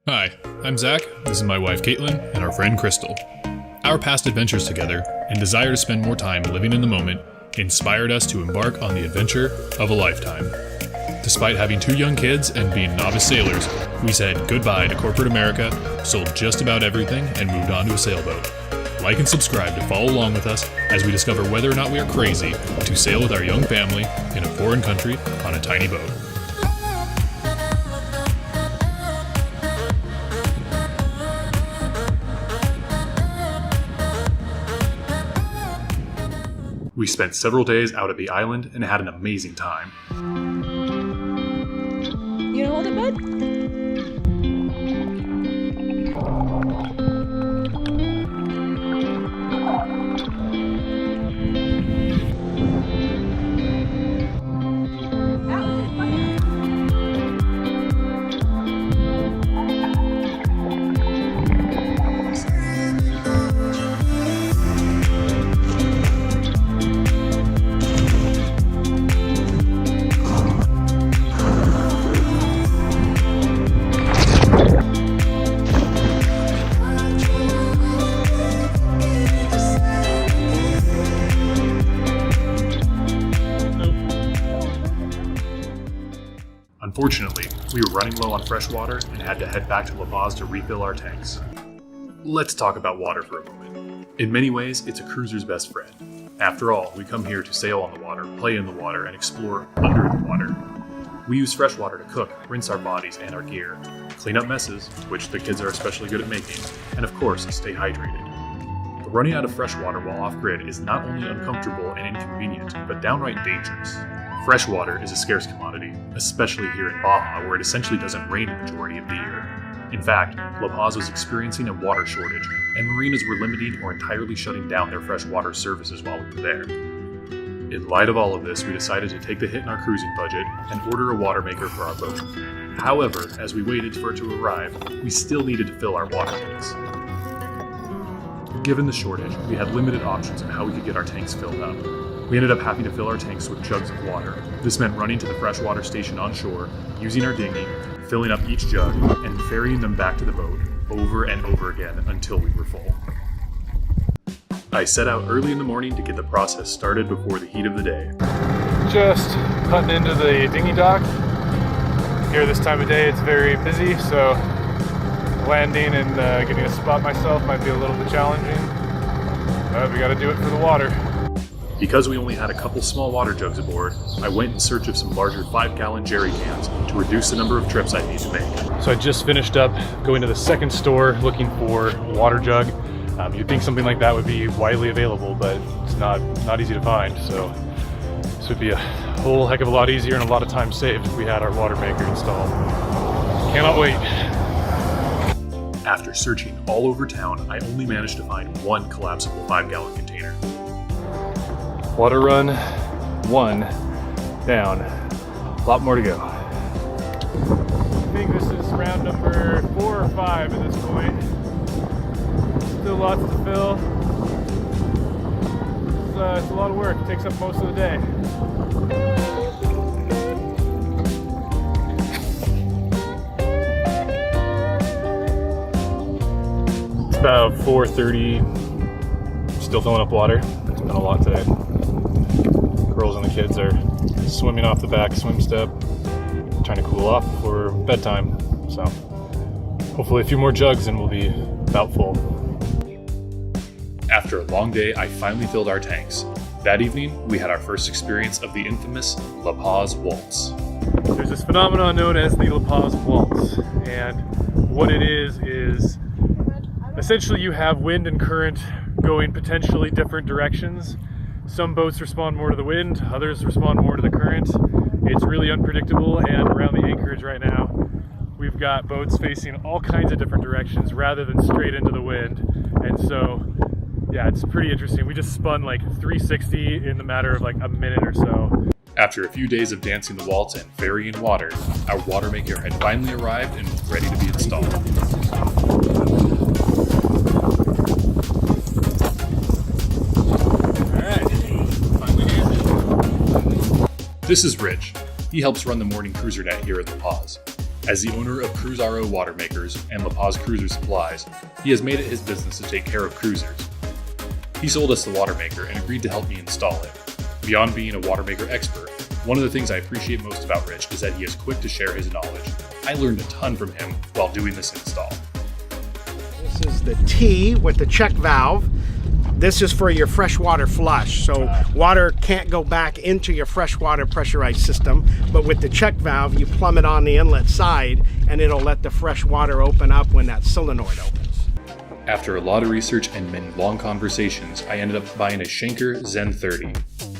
Hi, I'm Zach, this is my wife Caitlin, and our friend Crystal. Our past adventures together and desire to spend more time living in the moment inspired us to embark on the adventure of a lifetime. Despite having 2 young kids and being novice sailors, we said goodbye to corporate America, sold just about everything, and moved on to a sailboat. Like and subscribe to follow along with us as we discover whether or not we are crazy to sail with our young family in a foreign country on a tiny boat. We spent several days out at the island and had an amazing time. You gonna hold it, bud? Unfortunately, we were running low on fresh water and had to head back to La Paz to refill our tanks. Let's talk about water for a moment. In many ways, it's a cruiser's best friend. After all, we come here to sail on the water, play in the water, and explore under the water. We use fresh water to cook, rinse our bodies and our gear, clean up messes, which the kids are especially good at making, and of course, stay hydrated. But running out of fresh water while off-grid is not only uncomfortable and inconvenient, but downright dangerous. Fresh water is a scarce commodity, especially here in Baja, where it essentially doesn't rain the majority of the year. In fact, La Paz was experiencing a water shortage, and marinas were limiting or entirely shutting down their freshwater services while we were there. In light of all of this, we decided to take the hit in our cruising budget and order a watermaker for our boat. However, as we waited for it to arrive, we still needed to fill our water tanks. Given the shortage, we had limited options on how we could get our tanks filled up. We ended up having to fill our tanks with jugs of water. This meant running to the freshwater station on shore, using our dinghy, filling up each jug, and ferrying them back to the boat over and over again until we were full. I set out early in the morning to get the process started before the heat of the day. Just putting into the dinghy dock. Here this time of day it's very busy, so landing and getting a spot myself might be a little bit challenging. But we gotta do it for the water. Because we only had a couple small water jugs aboard, I went in search of some larger 5-gallon jerry cans to reduce the number of trips I need to make. So I just finished up going to the second store looking for a water jug. You'd think something like that would be widely available, but it's not easy to find. So this would be a whole heck of a lot easier and a lot of time saved if we had our watermaker installed. Cannot wait. After searching all over town, I only managed to find one collapsible 5-gallon container. Water run 1 down. A lot more to go. I think this is round number 4 or 5 at this point. Still lots to fill. It's a lot of work. It takes up most of the day. It's about 4:30. Still filling up water. It's been a lot today. Girls and the kids are swimming off the back swim step, trying to cool off before bedtime. So hopefully a few more jugs and we'll be about full. After a long day, I finally filled our tanks. That evening, we had our first experience of the infamous La Paz Waltz. There's this phenomenon known as the La Paz Waltz, and what it is essentially you have wind and current going potentially different directions. Some boats respond more to the wind, others respond more to the current. It's really unpredictable, and around the anchorage right now, we've got boats facing all kinds of different directions rather than straight into the wind. And so, yeah, it's pretty interesting. We just spun like 360 in the matter of like a minute or so. After a few days of dancing the waltz and ferrying water, our watermaker had finally arrived and was ready to be installed. This is Rich. He helps run the morning cruiser net here at La Paz. As the owner of Cruise RO Watermakers and La Paz Cruiser Supplies, he has made it his business to take care of cruisers. He sold us the Watermaker and agreed to help me install it. Beyond being a Watermaker expert, one of the things I appreciate most about Rich is that he is quick to share his knowledge. I learned a ton from him while doing this install. This is the T with the check valve. This is for your freshwater flush. So water can't go back into your freshwater pressurized system, but with the check valve, you plumb it on the inlet side and it'll let the fresh water open up when that solenoid opens. After a lot of research and many long conversations, I ended up buying a Schenker Zen 30.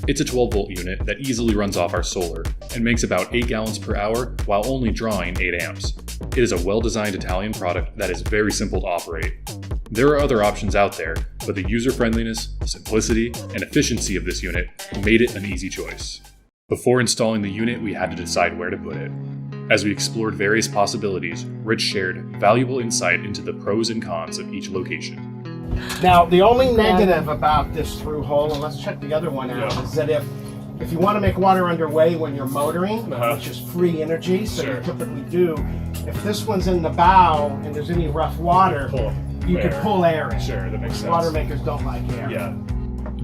It's a 12-volt unit that easily runs off our solar and makes about 8 gallons per hour while only drawing 8 amps. It is a well-designed Italian product that is very simple to operate. There are other options out there, but the user-friendliness, simplicity, and efficiency of this unit made it an easy choice. Before installing the unit, we had to decide where to put it. As we explored various possibilities, Rich shared valuable insight into the pros and cons of each location. Now, the only negative about this through hole, and let's check the other one out, is that if you want to make water underway when you're motoring, which is free energy, so you typically do, if this one's in the bow and there's any rough water, you can pull air in. Sure, that makes sense. Watermakers don't like air. Yeah.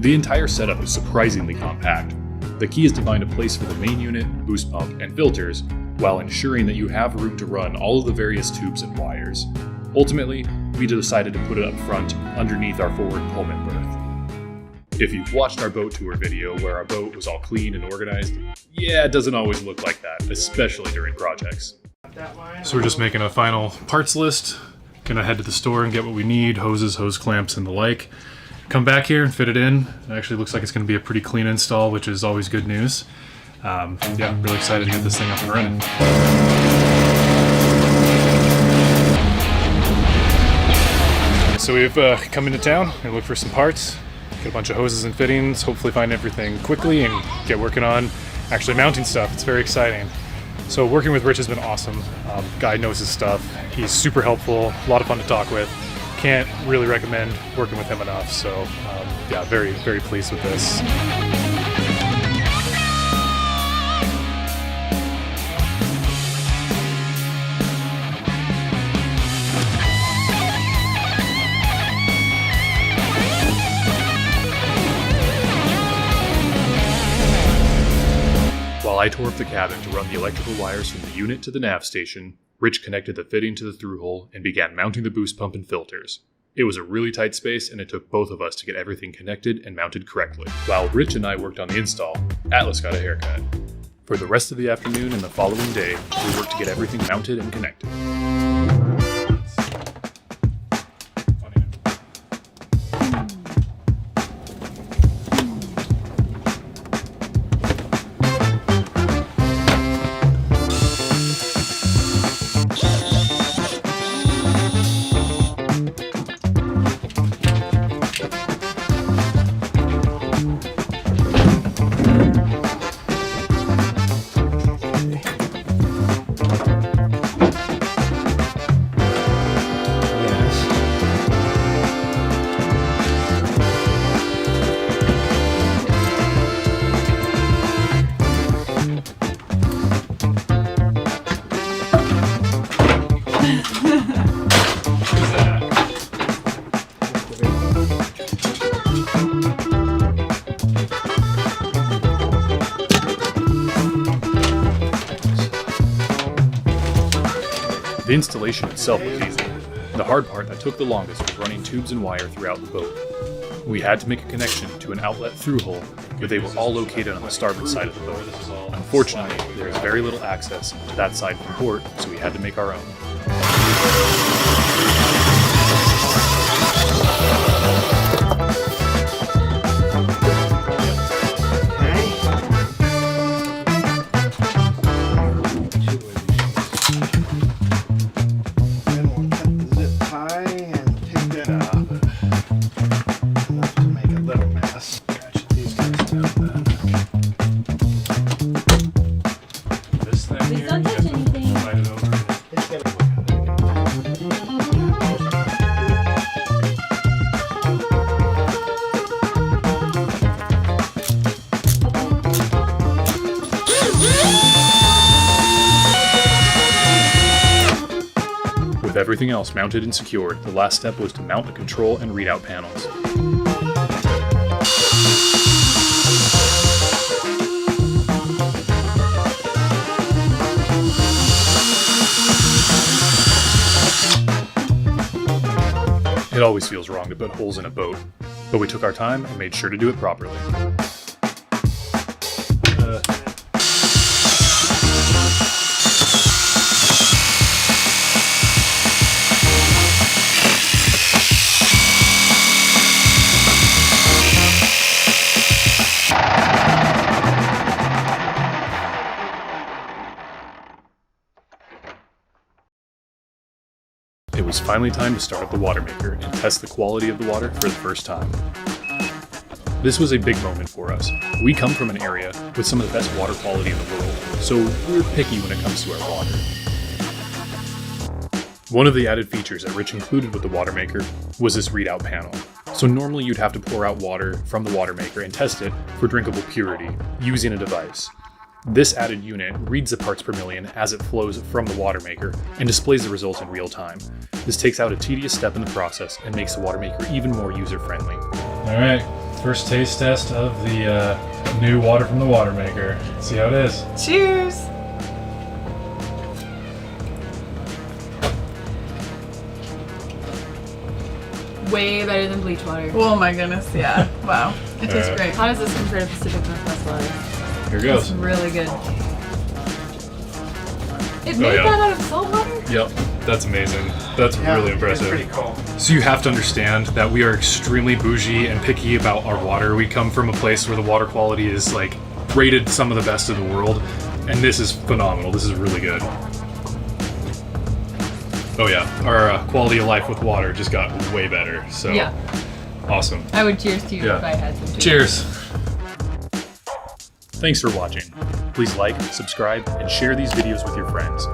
The entire setup is surprisingly compact. The key is to find a place for the main unit, boost pump, and filters, while ensuring that you have room to run all of the various tubes and wires. Ultimately, we decided to put it up front underneath our forward Pullman berth. If you've watched our boat tour video where our boat was all clean and organized, yeah, it doesn't always look like that, especially during projects. So we're just making a final parts list. Gonna head to the store and get what we need, hoses, hose clamps, and the like. Come back here and fit it in. It actually looks like it's gonna be a pretty clean install, which is always good news. Yeah, really excited to get this thing up and running. So we've come into town and looked for some parts, get a bunch of hoses and fittings, hopefully find everything quickly and get working on actually mounting stuff. It's very exciting. So working with Rich has been awesome. Guy knows his stuff. He's super helpful, a lot of fun to talk with. Can't really recommend working with him enough. So yeah, very, very pleased with this. While I tore up the cabin to run the electrical wires from the unit to the nav station, Rich connected the fitting to the through hole and began mounting the boost pump and filters. It was a really tight space and it took both of us to get everything connected and mounted correctly. While Rich and I worked on the install, Atlas got a haircut. For the rest of the afternoon and the following day, we worked to get everything mounted and connected. The installation itself was easy. The hard part that took the longest was running tubes and wire throughout the boat. We had to make a connection to an outlet through hole, but they were all located on the starboard side of the boat. Unfortunately, there is very little access to that side from port, so we had to make our own. Please don't touch anything. Slide it over. everything else mounted and secured, the last step was to mount the control and readout panels. It always feels wrong to put holes in a boat, but we took our time and made sure to do it properly. It was finally time to start up the Watermaker and test the quality of the water for the first time. This was a big moment for us. We come from an area with some of the best water quality in the world, so we're picky when it comes to our water. One of the added features that Rich included with the Watermaker was this readout panel. So normally you'd have to pour out water from the Watermaker and test it for drinkable purity using a device. This added unit reads the parts per million as it flows from the Watermaker and displays the results in real time. This takes out a tedious step in the process and makes the Watermaker even more user-friendly. All right, first taste test of the new water from the Watermaker. See how it is. Cheers! Way better than bleach water. Oh my goodness, yeah. Wow. It tastes great. How does this compare to Pacific Northwest water? Here It's goes. really good. It made yeah. that out of salt water? Yep, that's amazing. That's really impressive. It's pretty cool. So you have to understand that we are extremely bougie and picky about our water. We come from a place where the water quality is like rated some of the best in the world, and this is phenomenal. This is really good. Oh yeah, our quality of life with water just got way better. So Yeah. awesome. I would cheers to you Yeah. if I had some too. Cheers. Thanks for watching. Please like, subscribe, and share these videos with your friends.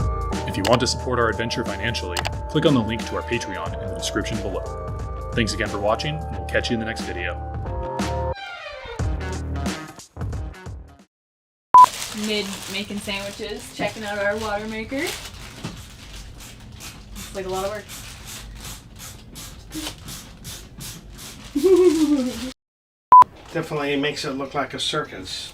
If you want to support our adventure financially, click on the link to our Patreon in the description below. Thanks again for watching, and we'll catch you in the next video. Mid making sandwiches, checking out our Watermaker. It's like a lot of work. Definitely makes it look like a circus.